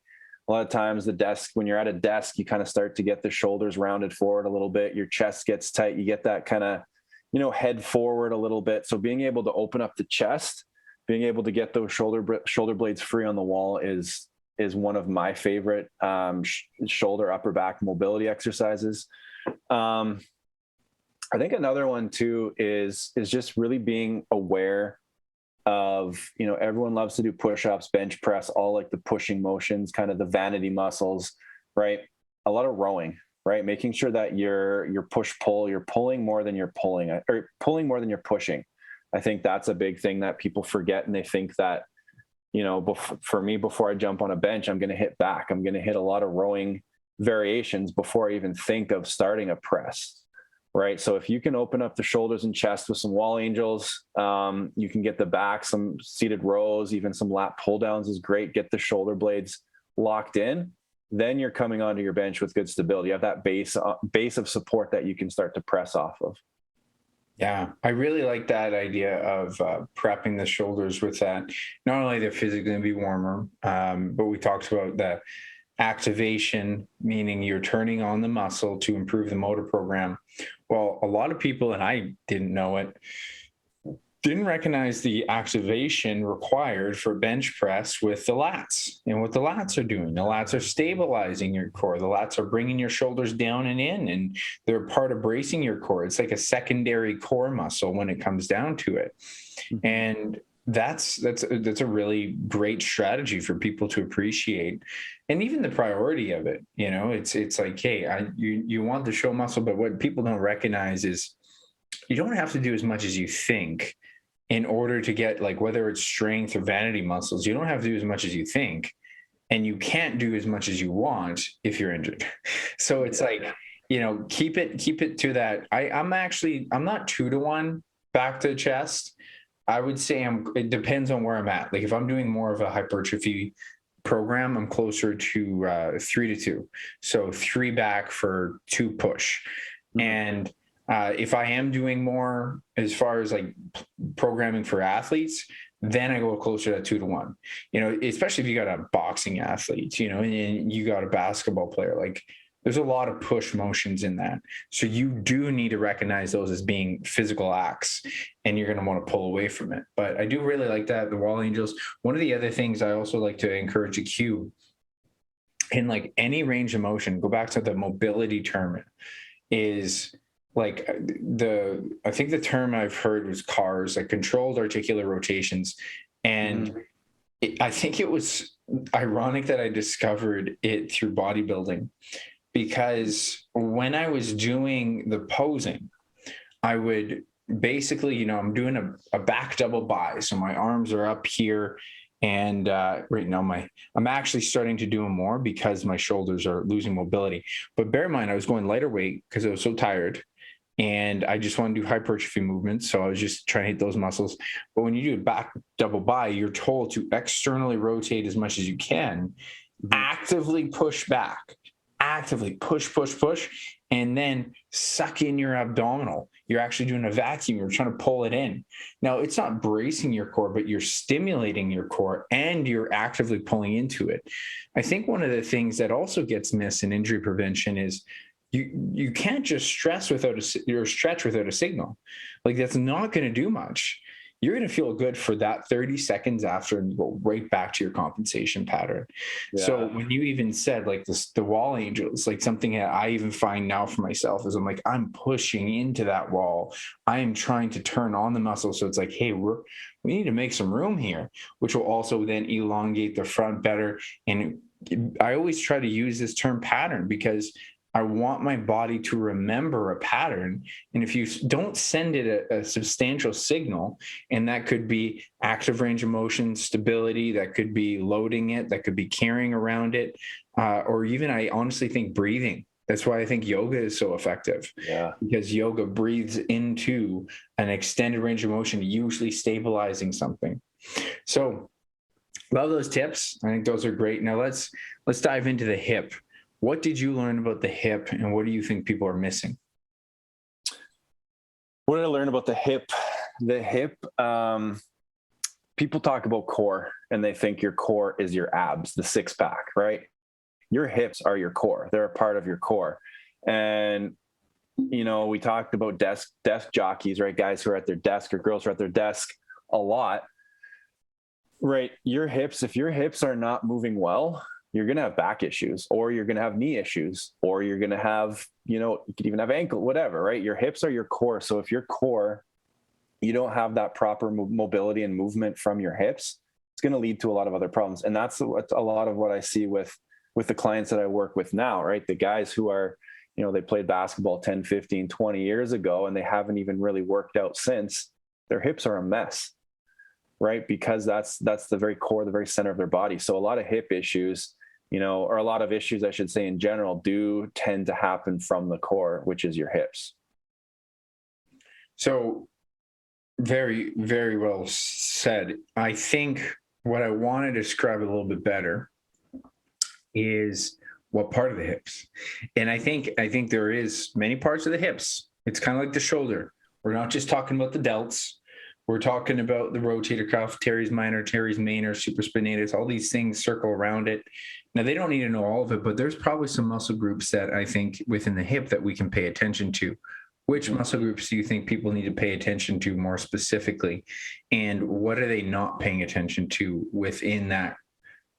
a lot of times when you're at a desk, you kind of start to get the shoulders rounded forward a little bit. Your chest gets tight. You get that kind of, head forward a little bit. So being able to open up the chest, being able to get those shoulder blades free on the wall is one of my favorite shoulder, upper back mobility exercises. I think another one too is just really being aware of, everyone loves to do push-ups, bench press, all the pushing motions, kind of the vanity muscles, right? A lot of rowing, right? Making sure that your push-pull, you're pulling more than you're pulling, or pulling more than you're pushing. I think that's a big thing that people forget. And they think that, for me, before I jump on a bench, I'm going to hit back. I'm going to hit a lot of rowing variations before I even think of starting a press. Right. So if you can open up the shoulders and chest with some wall angels, you can get the back, some seated rows, even some lat pull downs is great. Get the shoulder blades locked in. Then you're coming onto your bench with good stability. You have that base of support that you can start to press off of. Yeah, I really like that idea of prepping the shoulders with that. Not only they're physically going to be warmer, but we talked about the activation, meaning you're turning on the muscle to improve the motor program. Well, a lot of people, and I didn't know it, didn't recognize the activation required for bench press with the lats. And what the lats are doing, the lats are stabilizing your core. The lats are bringing your shoulders down and in, and they're part of bracing your core. It's like a secondary core muscle when it comes down to it. And that's a really great strategy for people to appreciate, and even the priority of it. It's like, hey, you want the show muscle, but what people don't recognize is you don't have to do as much as you think in order to get, like, whether it's strength or vanity muscles. You don't have to do as much as you think, and you can't do as much as you want if you're injured. So it's like, keep it to that. I'm not 2-to-1 back to chest. I would say it depends on where I'm at. Like if I'm doing more of a hypertrophy program, I'm closer to 3-to-2. So 3 back for 2 push. And if I am doing more as far as like programming for athletes, then I go closer to 2-to-1, especially if you got a boxing athlete, and you got a basketball player, like there's a lot of push motions in that. So you do need to recognize those as being physical acts, and you're going to want to pull away from it. But I do really like that, the wall angels. One of the other things I also like to encourage a cue in, like any range of motion, go back to the mobility term, is like I think the term I've heard was CARs, like controlled articular rotations. And I think it was ironic that I discovered it through bodybuilding, because when I was doing the posing, I would basically, I'm doing a back double bi. So my arms are up here. And right now I'm actually starting to do them more because my shoulders are losing mobility. But bear in mind, I was going lighter weight because I was so tired. And I just want to do hypertrophy movements. So I was just trying to hit those muscles. But when you do a back double bi, you're told to externally rotate as much as you can, actively push back, actively push, and then suck in your abdominal. You're actually doing a vacuum. You're trying to pull it in. Now, it's not bracing your core, but you're stimulating your core and you're actively pulling into it. I think one of the things that also gets missed in injury prevention is you can't just stretch without a signal. Like that's not going to do much. You're going to feel good for that 30 seconds after, and you go right back to your compensation pattern. Yeah. So when you even said like this, the wall angels, like something that I even find now for myself is I'm pushing into that wall. I am trying to turn on the muscle. So it's like, hey, we need to make some room here, which will also then elongate the front better. And I always try to use this term pattern because I want my body to remember a pattern. And if you don't send it a substantial signal, and that could be active range of motion, stability, that could be loading it, that could be carrying around it, or even I honestly think breathing. That's why I think yoga is so effective. Yeah. Because yoga breathes into an extended range of motion, usually stabilizing something. So love those tips. I think those are great. Now let's dive into the hip. What did you learn about the hip, and what do you think people are missing? What did I learn about the hip? The hip, people talk about core and they think your core is your abs, the 6-pack, right? Your hips are your core. They're a part of your core. And, we talked about desk jockeys, right? Guys who are at their desk or girls who are at their desk a lot, right? Your hips, if your hips are not moving well, you're going to have back issues, or you're going to have knee issues, or you're going to have, you could even have ankle, whatever, right? Your hips are your core. So if your core, you don't have that proper mobility and movement from your hips, it's going to lead to a lot of other problems. And that's a lot of what I see with the clients that I work with now, right? The guys who are, they played basketball 10, 15, 20 years ago, and they haven't even really worked out since. Their hips are a mess, right? Because that's the very core, the very center of their body. So a lot of hip issues, or a lot of issues, I should say, in general, do tend to happen from the core, which is your hips. So very, very well said. I think what I want to describe a little bit better is what part of the hips. And I think there is many parts of the hips. It's kind of like the shoulder, We're not just talking about the delts. We're talking about the rotator cuff, teres minor, teres major, supraspinatus, all these things circle around it. Now, they don't need to know all of it, but there's probably some muscle groups that I think within the hip that we can pay attention to. Which muscle groups do you think people need to pay attention to more specifically? And what are they not paying attention to within that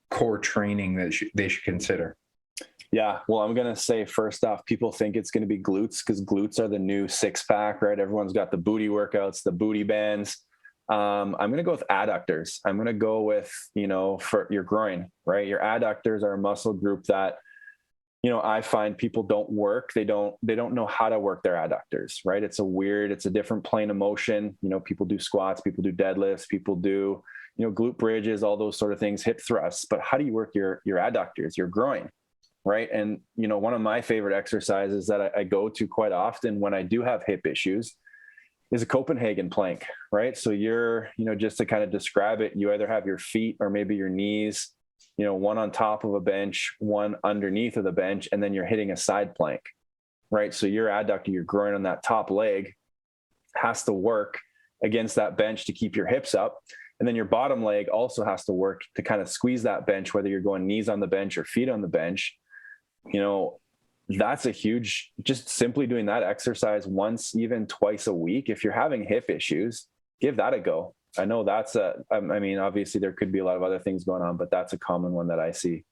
core training that they should consider? Yeah, well, I'm going to say first off, people think it's going to be glutes because glutes are the new six pack, right? Everyone's got the booty workouts, the booty bands. I'm going to go with adductors. I'm going to go with, for your groin, right? Your adductors are a muscle group that, I find people don't work. They don't know how to work their adductors, right? It's a different plane of motion. People do squats, people do deadlifts, people do, glute bridges, all those sort of things, hip thrusts. But how do you work your adductors, your groin, right? And, one of my favorite exercises that I go to quite often when I do have hip issues is a Copenhagen plank, right? So you're, just to kind of describe it, you either have your feet or maybe your knees, one on top of a bench, one underneath of the bench, and then you're hitting a side plank, right? So your adductor, your groin on that top leg has to work against that bench to keep your hips up. And then your bottom leg also has to work to kind of squeeze that bench, whether you're going knees on the bench or feet on the bench. That's a huge, just simply doing that exercise once, even twice a week. If you're having hip issues, give that a go. I know obviously there could be a lot of other things going on, but that's a common one that I see.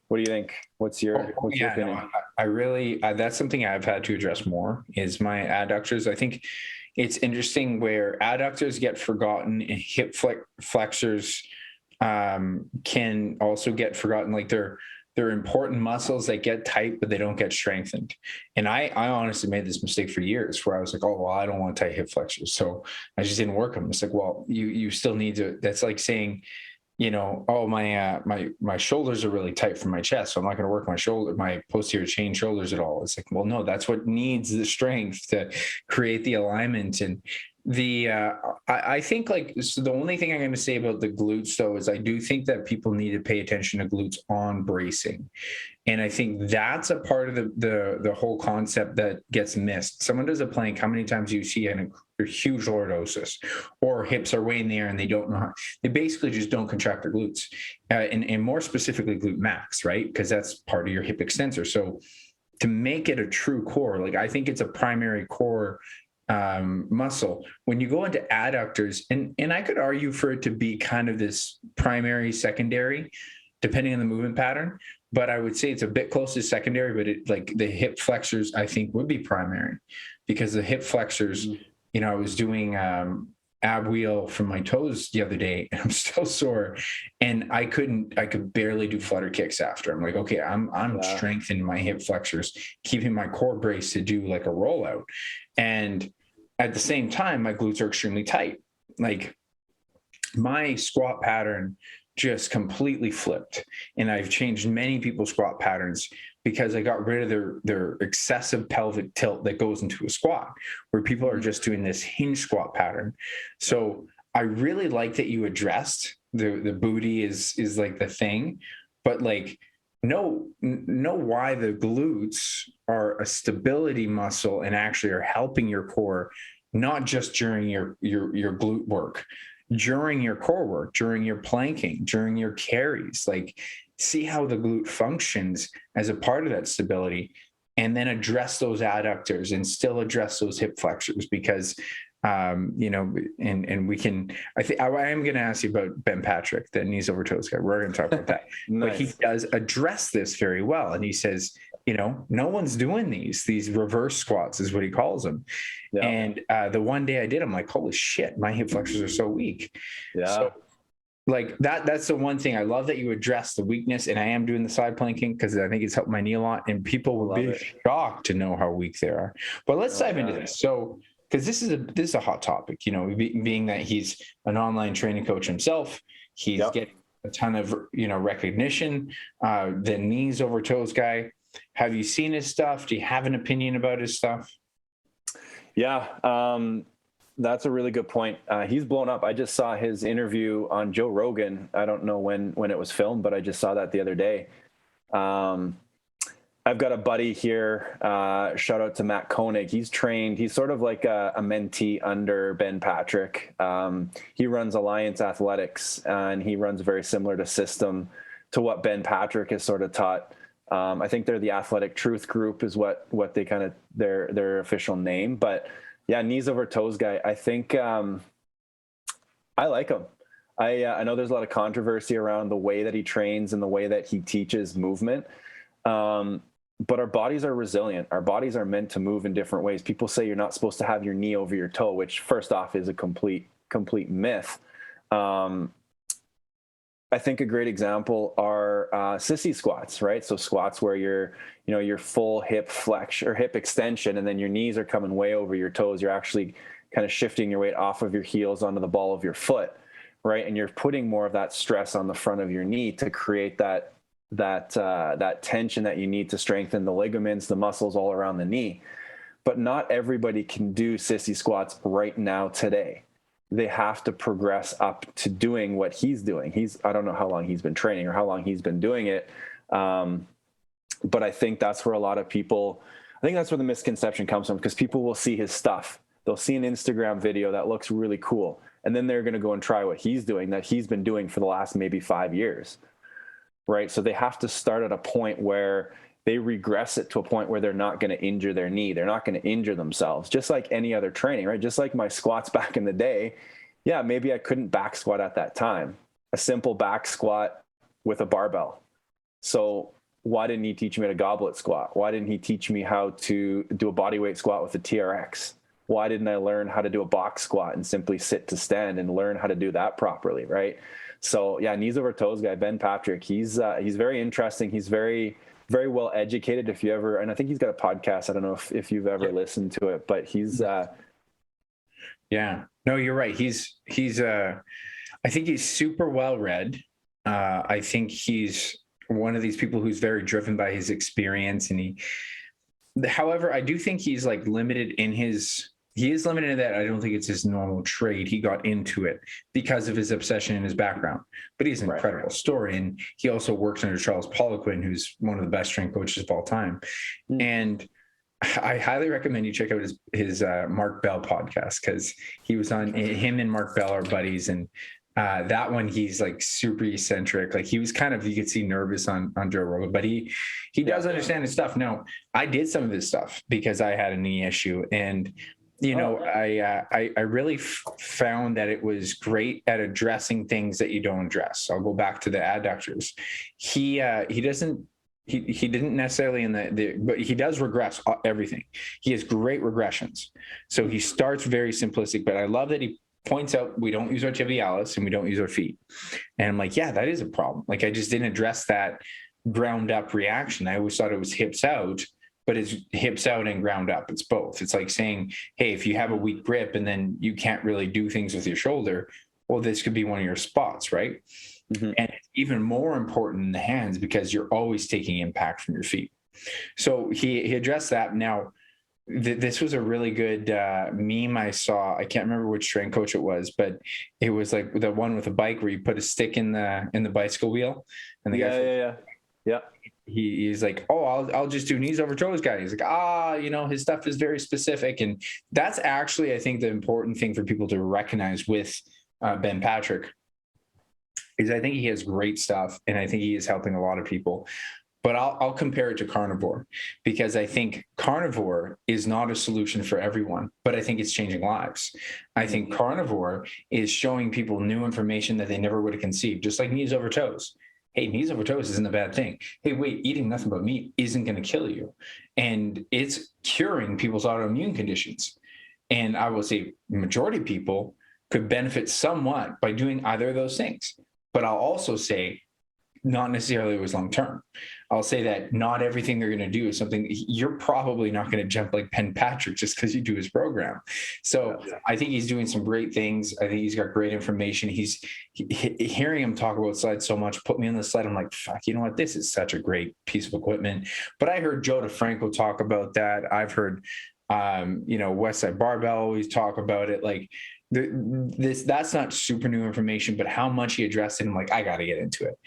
What do you think? What's your opinion? No, I really, that's something I've had to address more is my adductors. I think it's interesting where adductors get forgotten and hip flexors can also get forgotten. Like they're important muscles that get tight, but they don't get strengthened. And I honestly made this mistake for years where I was like, oh, well, I don't want tight hip flexors. So I just didn't work them. It's like, well, you still need to, that's like saying, oh, my shoulders are really tight from my chest, so I'm not going to work my posterior chain shoulders at all. It's like, well, no, that's what needs the strength to create the alignment. And I think so the only thing I'm going to say about the glutes though is I do think that people need to pay attention to glutes on bracing. And I think that's a part of the whole concept that gets missed. Someone does a plank, how many times do you see a huge lordosis or hips are way in the air and they don't know how, they basically just don't contract their glutes and more specifically glute max, right? Because that's part of your hip extensor. So to make it a true core, like I think it's a primary core muscle. When you go into adductors, and I could argue for it to be kind of this primary, secondary, depending on the movement pattern, but I would say it's a bit close to secondary, but it like the hip flexors, I think would be primary because the hip flexors, I was doing ab wheel from my toes the other day and I'm still sore and I could barely do flutter kicks after. I'm like, okay, I'm strengthening my hip flexors, keeping my core braced to do like a rollout. And at the same time, my glutes are extremely tight. Like my squat pattern just completely flipped. And I've changed many people's squat patterns because I got rid of their excessive pelvic tilt that goes into a squat, where people are just doing this hinge squat pattern. So I really like that you addressed the booty is like the thing, but like know why the glutes are a stability muscle and actually are helping your core, not just during your glute work, during your core work, during your planking, during your carries. Like see how the glute functions as a part of that stability, and then address those adductors and still address those hip flexors because and we can, I am going to ask you about Ben Patrick, the knees over toes guy. We're going to talk about that. Nice. But he does address this very well. And he says, no one's doing these reverse squats is what he calls them. Yeah. And the one day I did, I'm like, holy shit, my hip flexors are so weak. Yeah. So, like that's the one thing I love that you address the weakness. And I am doing the side planking because I think it's helped my knee a lot. And people will be shocked to know how weak they are. But let's dive into this. So, because this is a hot topic, being that he's an online training coach himself, he's getting a ton of recognition. The knees over toes guy. Have you seen his stuff? Do you have an opinion about his stuff? Yeah, that's a really good point. He's blown up. I just saw his interview on Joe Rogan. I don't know when it was filmed, but I just saw that the other day. I've got a buddy here, shout out to Matt Koenig. He's trained, he's sort of like a mentee under Ben Patrick. He runs Alliance Athletics, and he runs very similar to system to what Ben Patrick has sort of taught. I think they're the Athletic Truth Group is what they kind of, their official name. But yeah, knees over toes guy. I think I like him. I know there's a lot of controversy around the way that he trains and the way that he teaches movement. But our bodies are resilient. Our bodies are meant to move in different ways. People say you're not supposed to have your knee over your toe, which first off is a complete myth. I think a great example are sissy squats, right? So squats where your full hip flex or hip extension, and then your knees are coming way over your toes. You're actually kind of shifting your weight off of your heels onto the ball of your foot, right? And you're putting more of that stress on the front of your knee to create that tension that you need to strengthen the ligaments, the muscles all around the knee. But not everybody can do sissy squats right now today. They have to progress up to doing what he's doing. I don't know how long he's been training or how long he's been doing it. But I think that's where that's where the misconception comes from, because people will see his stuff. They'll see an Instagram video that looks really cool, and then they're going to go and try what he's doing that he's been doing for the last maybe 5 years. Right. So they have to start at a point where they regress it to a point where they're not going to injure their knee. They're not going to injure themselves, just like any other training, right? Just like my squats back in the day. Yeah, maybe I couldn't back squat at that time. A simple back squat with a barbell. So why didn't he teach me a goblet squat? Why didn't he teach me how to do a bodyweight squat with a TRX? Why didn't I learn how to do a box squat and simply sit to stand and learn how to do that properly, right? So yeah, knees over toes guy, Ben Patrick, he's very interesting. He's very, very well educated. And I think he's got a podcast. I don't know if you've ever listened to it, but he's yeah, no, you're right. I think he's super well read. I think he's one of these people who's very driven by his experience, and however, I do think he's like limited in he is limited in that I don't think it's his normal trade. He got into it because of his obsession and his background, but he's an incredible story. And he also works under Charles Poliquin, who's one of the best strength coaches of all time. Mm. And I highly recommend you check out his Mark Bell podcast, because he was on, him and Mark Bell are buddies. And that one, he's like super eccentric. Like he was kind of, you could see nervous on Joe Rogan, but he does understand his stuff. Now, I did some of his stuff because I had a knee issue, and I really found that it was great at addressing things that you don't address. I'll go back to the adductors. He didn't necessarily but he does regress everything. He has great regressions. So he starts very simplistic, but I love that he points out we don't use our tibialis and we don't use our feet. And I'm like, yeah, that is a problem. Like I just didn't address that ground up reaction. I always thought it was hips out, but it's hips out and ground up. It's both. It's like saying, hey, if you have a weak grip and then you can't really do things with your shoulder, well, this could be one of your spots, right? Mm-hmm. And it's even more important in the hands because you're always taking impact from your feet. So he addressed that. Now, this was a really good meme I saw. I can't remember which strength coach it was, but it was like the one with a bike where you put a stick in the bicycle wheel, and the guy, he's like, oh, I'll just do knees over toes guy. He's like, his stuff is very specific, and that's actually, I think, the important thing for people to recognize with Ben Patrick is I think he has great stuff, and I think he is helping a lot of people. But I'll compare it to carnivore, because I think carnivore is not a solution for everyone, but I think it's changing lives. I think carnivore is showing people new information that they never would have conceived, just like knees over toes. Hey, knees over toes isn't a bad thing. Hey, wait, eating nothing but meat isn't going to kill you. And it's curing people's autoimmune conditions. And I will say majority of people could benefit somewhat by doing either of those things. But I'll also say not necessarily always long-term. I'll say that not everything they're going to do is something you're probably not going to jump like Ben Patrick just because you do his program. So I think he's doing some great things. I think he's got great information. Hearing him talk about slides so much, put me on the slide. I'm like, fuck, you know what? This is such a great piece of equipment. But I heard Joe DeFranco talk about that. I've heard, Westside Barbell always talk about it. Like, that's not super new information, but how much he addressed it, I'm like, I got to get into it.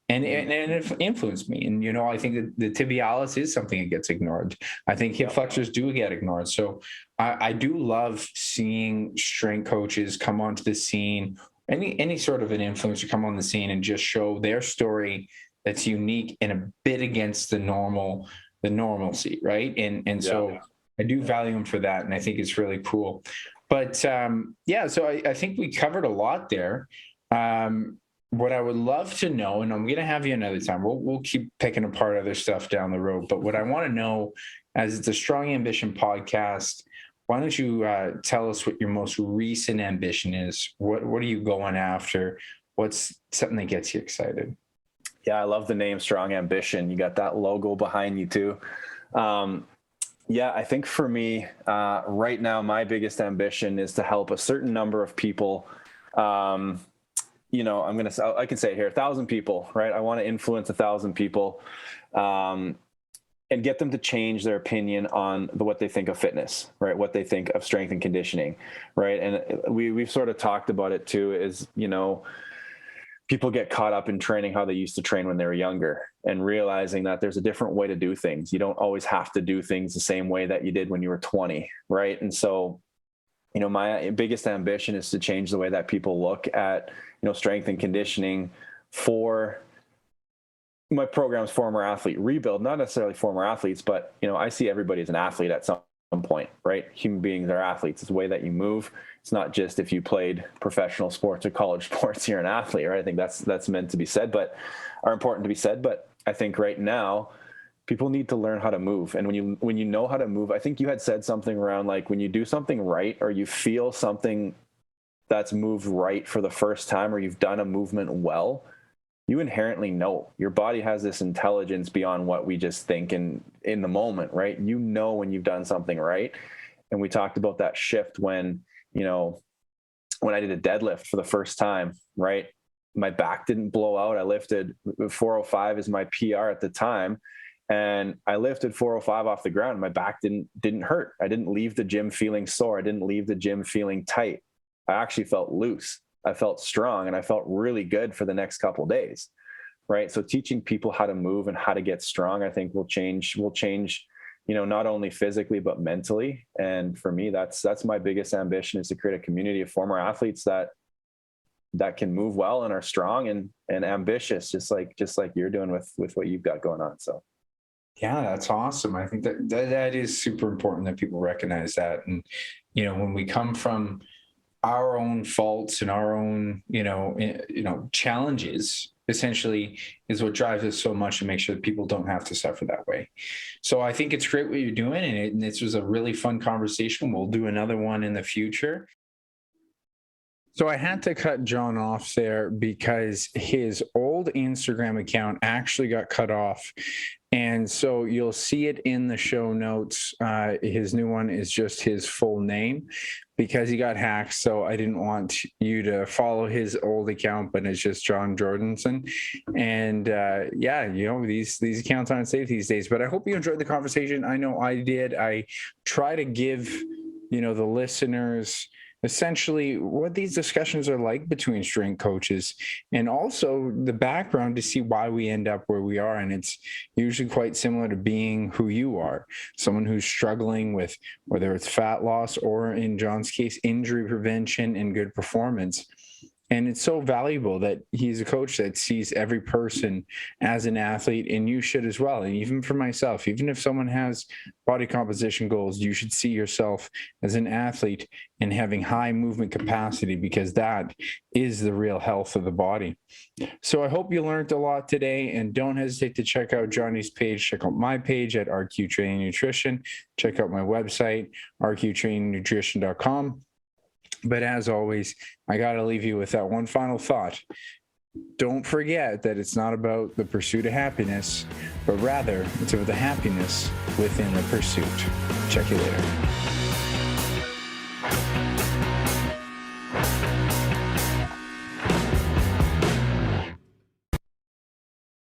And it influenced me. And, I think that the tibialis is something that gets ignored. I think hip flexors do get ignored. So I do love seeing strength coaches come onto the scene, any sort of an influencer come on the scene and just show their story that's unique and a bit against the normalcy, right? And so I do value him for that. And I think it's really cool. But so I think we covered a lot there. What I would love to know, and I'm going to have you another time, we'll keep picking apart other stuff down the road, but what I want to know, as it's a Strong Ambition podcast, why don't you tell us what your most recent ambition is? What are you going after? What's something that gets you excited? Yeah, I love the name Strong Ambition. You got that logo behind you too. I think for me, right now, my biggest ambition is to help a certain number of people. I can say it here, 1,000 people, right? I want to influence 1,000 people, and get them to change their opinion on what they think of fitness, right? What they think of strength and conditioning, right? And we've sort of talked about it too, is, people get caught up in training how they used to train when they were younger, and realizing that there's a different way to do things. You don't always have to do things the same way that you did when you were 20, right? And so, my biggest ambition is to change the way that people look at, strength and conditioning for my program's former athlete rebuild, not necessarily former athletes, but, I see everybody as an athlete at some point, right? Human beings are athletes. It's the way that you move. It's not just if you played professional sports or college sports, you're an athlete, right? I think that's meant to be said, but are important to be said. But I think right now, people need to learn how to move. And when you know how to move, I think you had said something around, like, when you do something right, or you feel something that's moved right for the first time, or you've done a movement well, you inherently know. Your body has this intelligence beyond what we just think in the moment, right? When you've done something right. And we talked about that shift when I did a deadlift for the first time, right? My back didn't blow out. I lifted 405 as my PR at the time. And I lifted 405 off the ground. My back didn't hurt. I didn't leave the gym feeling sore. I didn't leave the gym feeling tight. I actually felt loose. I felt strong, and I felt really good for the next couple of days. Right. So teaching people how to move and how to get strong, I think will change, not only physically, but mentally. And for me, that's my biggest ambition, is to create a community of former athletes that can move well and are strong and ambitious, just like you're doing with what you've got going on. So. Yeah, that's awesome. I think that is super important that people recognize that. And, when we come from our own faults and our own, challenges, essentially is what drives us so much, to make sure that people don't have to suffer that way. So I think it's great what you're doing. And this was a really fun conversation. We'll do another one in the future. So I had to cut Jon off there because his old Instagram account actually got cut off. And so you'll see it in the show notes. His new one is just his full name, because he got hacked. So I didn't want you to follow his old account, but it's just Jon Jorundson. And these accounts aren't safe these days, but I hope you enjoyed the conversation. I know I did. I try to give, the listeners essentially what these discussions are like between strength coaches, and also the background to see why we end up where we are. And it's usually quite similar to being who you are, someone who's struggling with, whether it's fat loss or, in Jon's case, injury prevention and good performance. And it's so valuable that he's a coach that sees every person as an athlete, and you should as well. And even for myself, even if someone has body composition goals, you should see yourself as an athlete and having high movement capacity, because that is the real health of the body. So I hope you learned a lot today, and don't hesitate to check out Jonny's page. Check out my page at RQ Training Nutrition. Check out my website, rqtrainingnutrition.com. But as always, I got to leave you with that one final thought. Don't forget that it's not about the pursuit of happiness, but rather it's about the happiness within the pursuit. Check you later.